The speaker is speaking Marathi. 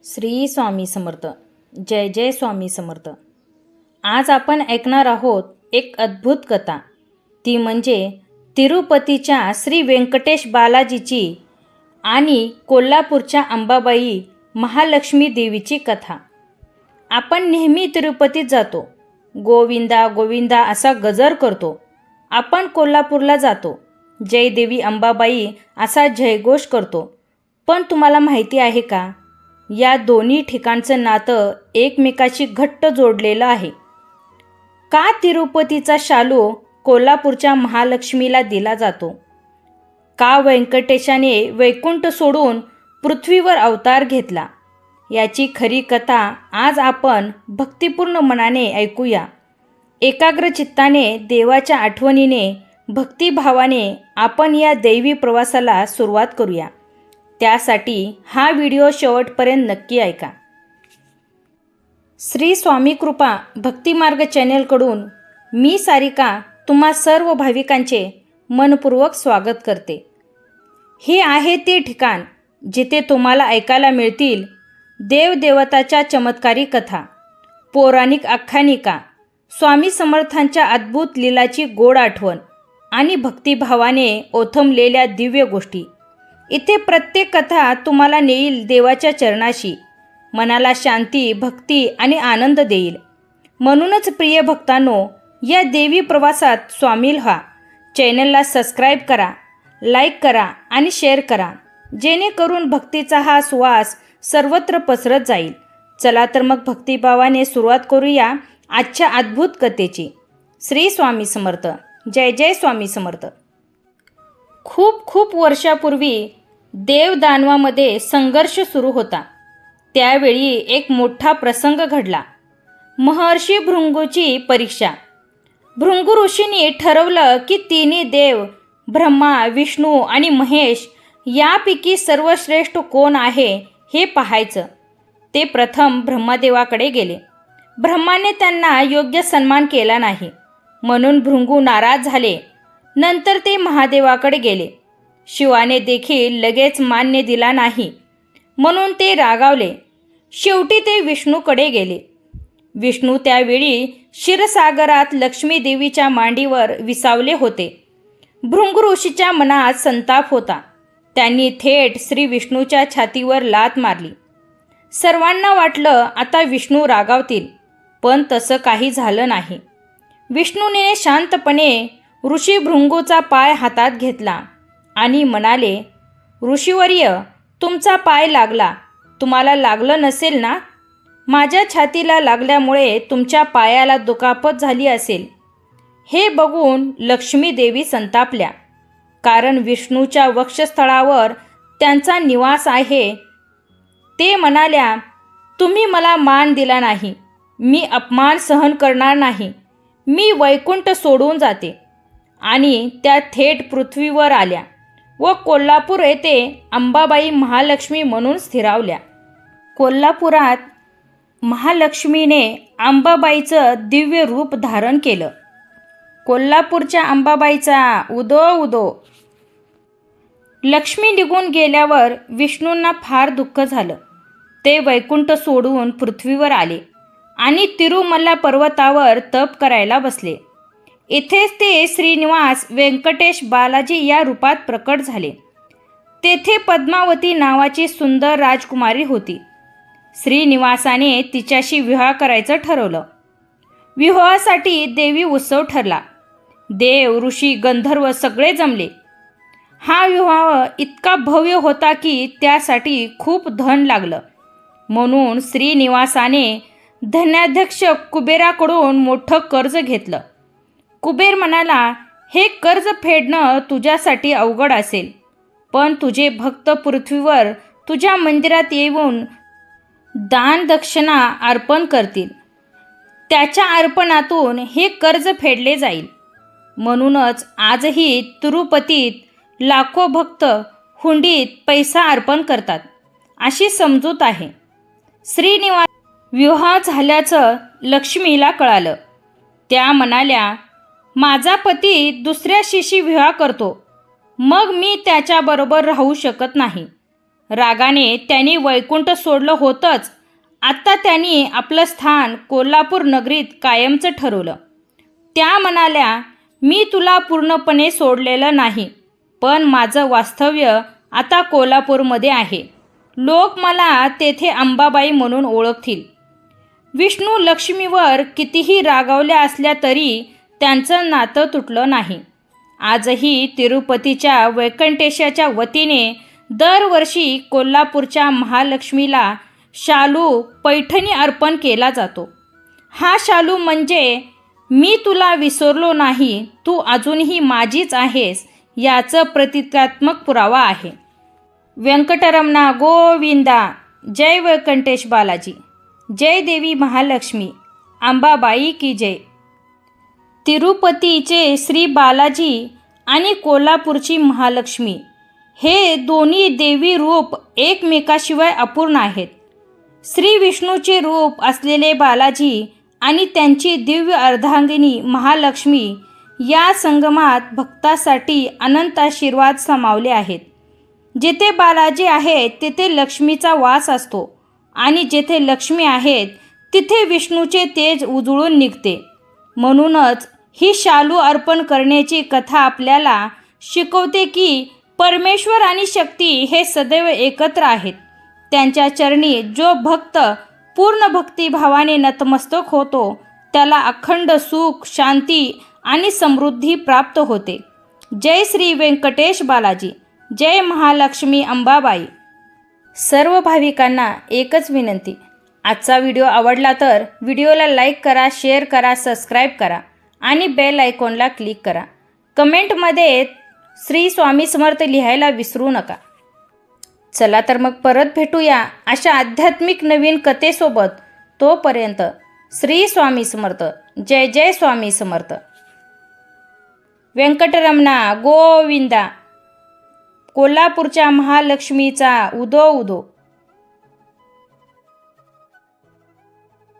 श्री स्वामी समर्थ. जय जय स्वामी समर्थ. आज आपण ऐकणार आहोत एक अद्भुत कथा. ती म्हणजे तिरुपतीच्या श्री व्यंकटेश बालाजीची आणि कोल्हापूरच्या अंबाबाई महालक्ष्मी देवीची कथा. आपण नेहमी तिरुपतीत जातो, गोविंदा गोविंदा असा गजर करतो. आपण कोल्हापूरला जातो, जय देवी अंबाबाई असा जयघोष करतो. पण तुम्हाला माहिती आहे का, या दोन्ही ठिकाणचं नातं एकमेकाशी घट्ट जोडलेलं आहे. का तिरुपतीचा शालू कोल्हापूरच्या महालक्ष्मीला दिला जातो? का व्यंकटेशाने वैकुंठ सोडून पृथ्वीवर अवतार घेतला? याची खरी कथा आज आपण भक्तिपूर्ण मनाने ऐकूया. एकाग्र चित्ताने, देवाच्या आठवणीने, भक्तिभावाने आपण या दैवी प्रवासाला सुरुवात करूया. त्यासाठी हा व्हिडिओ शेवटपर्यंत नक्की ऐका. श्री स्वामी कृपा भक्तिमार्ग चॅनेलकडून मी सारिका तुम्हा सर्व भाविकांचे मनपूर्वक स्वागत करते. हे आहे ते ठिकाण जिथे तुम्हाला ऐकायला मिळतील देवदेवताच्या चमत्कारी कथा, पौराणिक आख्यानिका, स्वामी समर्थांच्या अद्भुत लीलाची गोड आठवण आणि भक्तिभावाने ओथंबलेल्या दिव्य गोष्टी. इथे प्रत्येक कथा तुम्हाला नेईल देवाच्या चरणाशी, मनाला शांती, भक्ती आणि आनंद देईल. म्हणूनच प्रिय भक्तांनो, या देवी प्रवासात सामील व्हा. चॅनलला सबस्क्राईब करा, लाईक करा आणि शेअर करा, जेणेकरून भक्तीचा हा सुवास सर्वत्र पसरत जाईल. चला तर मग भक्तिभावाने सुरुवात करूया आजच्या अद्भुत कथेची. श्री स्वामी समर्थ. जय जय स्वामी समर्थ. खूप खूप वर्षापूर्वी देवदानवामध्ये संघर्ष सुरू होता. त्यावेळी एक मोठा प्रसंग घडला. महर्षी भृंगूची परीक्षा. भृंगू ऋषींनी ठरवलं की तिन्ही देव ब्रह्मा, विष्णू आणि महेश यापैकी सर्वश्रेष्ठ कोण आहे हे पाहायचं. ते प्रथम ब्रह्मदेवाकडे गेले. ब्रह्माने त्यांना योग्य सन्मान केला नाही, म्हणून भृंगू नाराज झाले. नंतर ते महादेवाकडे गेले. शिवाने देखील लगेच मान्य दिला नाही, म्हणून ते रागावले. शेवटी ते विष्णूकडे गेले. विष्णू त्यावेळी क्षीरसागरात लक्ष्मी देवीच्या मांडीवर विसावले होते. भृंगू ऋषीच्या मनात संताप होता. त्यांनी थेट श्री विष्णूच्या छातीवर लाथ मारली. सर्वांना वाटलं आता विष्णू रागावतील, पण तसं काही झालं नाही. विष्णूने शांतपणे ऋषी भृंगूचा पाय हातात घेतला आणि म्हणाले, ऋषीवर्य, तुमचा पाय लागला. तुम्हाला लागलं नसेल ना? माझ्या छातीला लागल्यामुळे तुमच्या पायाला दुखापत झाली असेल. हे बघून लक्ष्मी देवी संतापल्या, कारण विष्णूच्या वक्षस्थळावर त्यांचा निवास आहे. ते म्हणाल्या, तुम्ही मला मान दिला नाही, मी अपमान सहन करणार नाही. मी वैकुंठ सोडून जाते. आणि त्या थेट पृथ्वीवर आल्या व कोल्हापूर येथे अंबाबाई महालक्ष्मी म्हणून स्थिरावल्या. कोल्हापुरात महालक्ष्मीने अंबाबाईचं दिव्य रूप धारण केलं. कोल्हापूरच्या अंबाबाईचा उदो उदो. लक्ष्मी निघून गेल्यावर विष्णूंना फार दुःख झालं. ते वैकुंठ सोडून पृथ्वीवर आले आणि तिरुमला पर्वतावर तप करायला बसले. इथेच ते श्रीनिवास व्यंकटेश बालाजी या रूपात प्रकट झाले. तेथे पद्मावती नावाची सुंदर राजकुमारी होती. श्रीनिवासाने तिच्याशी विवाह करायचं ठरवलं. विवाहासाठी देवी उत्सव ठरला. देव, ऋषी, गंधर्व सगळे जमले. हा विवाह इतका भव्य होता की त्यासाठी खूप धन लागलं. म्हणून श्रीनिवासाने धनाध्यक्ष कुबेराकडून मोठं कर्ज घेतलं. कुबेर म्हणाला, हे कर्ज फेडणं तुझ्यासाठी अवघड असेल, पण तुझे भक्त पृथ्वीवर तुझ्या मंदिरात येऊन दान दक्षिणा अर्पण करतील. त्याच्या अर्पणातून हे कर्ज फेडले जाईल. म्हणूनच आजही तिरुपतीत लाखो भक्त हुंडीत पैसा अर्पण करतात, अशी समजूत आहे. श्रीनिवास विवाह झाल्याचं लक्ष्मीला कळालं. त्या म्हणाल्या, माझा पती दुसऱ्या शिशी विवाह करतो, मग मी त्याच्याबरोबर राहू शकत नाही. रागाने त्यांनी वैकुंठ सोडलं होतंच, आत्ता त्यांनी आपलं स्थान कोल्हापूर नगरीत कायमचं ठरवलं. त्या म्हणाल्या, मी तुला पूर्णपणे सोडलेलं नाही, पण माझं वास्तव्य आता कोल्हापूरमध्ये आहे. लोक मला तेथे अंबाबाई म्हणून ओळखतील. विष्णू लक्ष्मीवर कितीही रागावल्या असल्या तरी त्यांचं नातं तुटलं नाही. आजही तिरुपतीच्या वैकुंठेशाच्या वतीने दरवर्षी कोल्हापूरच्या महालक्ष्मीला शालू पैठणी अर्पण केला जातो. हा शालू म्हणजे मी तुला विसरलो नाही, तू अजूनही माझीच आहेस याचं प्रतिकात्मक पुरावा आहे. व्यंकटरमणा गोविंदा. जय व्यंकटेश बालाजी. जय देवी महालक्ष्मी. अंबाबाई की जय. तिरुपतीचे श्री बालाजी आणि कोल्हापूरची महालक्ष्मी हे दोन्ही देवी रूप एकमेकाशिवाय अपूर्ण आहेत. श्री विष्णूचे रूप असलेले बालाजी आणि त्यांची दिव्य अर्धांगिनी महालक्ष्मी या संगमात भक्तासाठी अनंत आशीर्वाद सामावले आहेत. जिथे बालाजी आहेत तिथे लक्ष्मीचा वास असतो आणि जिथे लक्ष्मी आहेत तिथे विष्णूचे तेज उजळून निघते. म्हणूनच ही शालू अर्पण करण्याची कथा आपल्याला शिकवते की परमेश्वर आणि शक्ती हे सदैव एकत्र आहेत. त्यांच्या चरणी जो भक्त पूर्ण भक्तिभावाने नतमस्तक होतो त्याला अखंड सुख, शांती आणि समृद्धी प्राप्त होते. जय श्री व्यंकटेश बालाजी. जय महालक्ष्मी अंबाबाई. सर्व भाविकांना एकच विनंती, आजचा व्हिडिओ आवडला तर व्हिडिओला लाईक करा, शेअर करा, सबस्क्राईब करा आणि बेल आयकॉनला क्लिक करा. कमेंटमध्ये श्री स्वामी समर्थ लिहायला विसरू नका. चला तर मग परत भेटूया अशा आध्यात्मिक नवीन कथेसोबत. तोपर्यंत श्री स्वामी समर्थ. जय जय स्वामी समर्थ. व्यंकटरमणा गोविंदा. कोल्हापूरच्या महालक्ष्मीचा उदो उदो.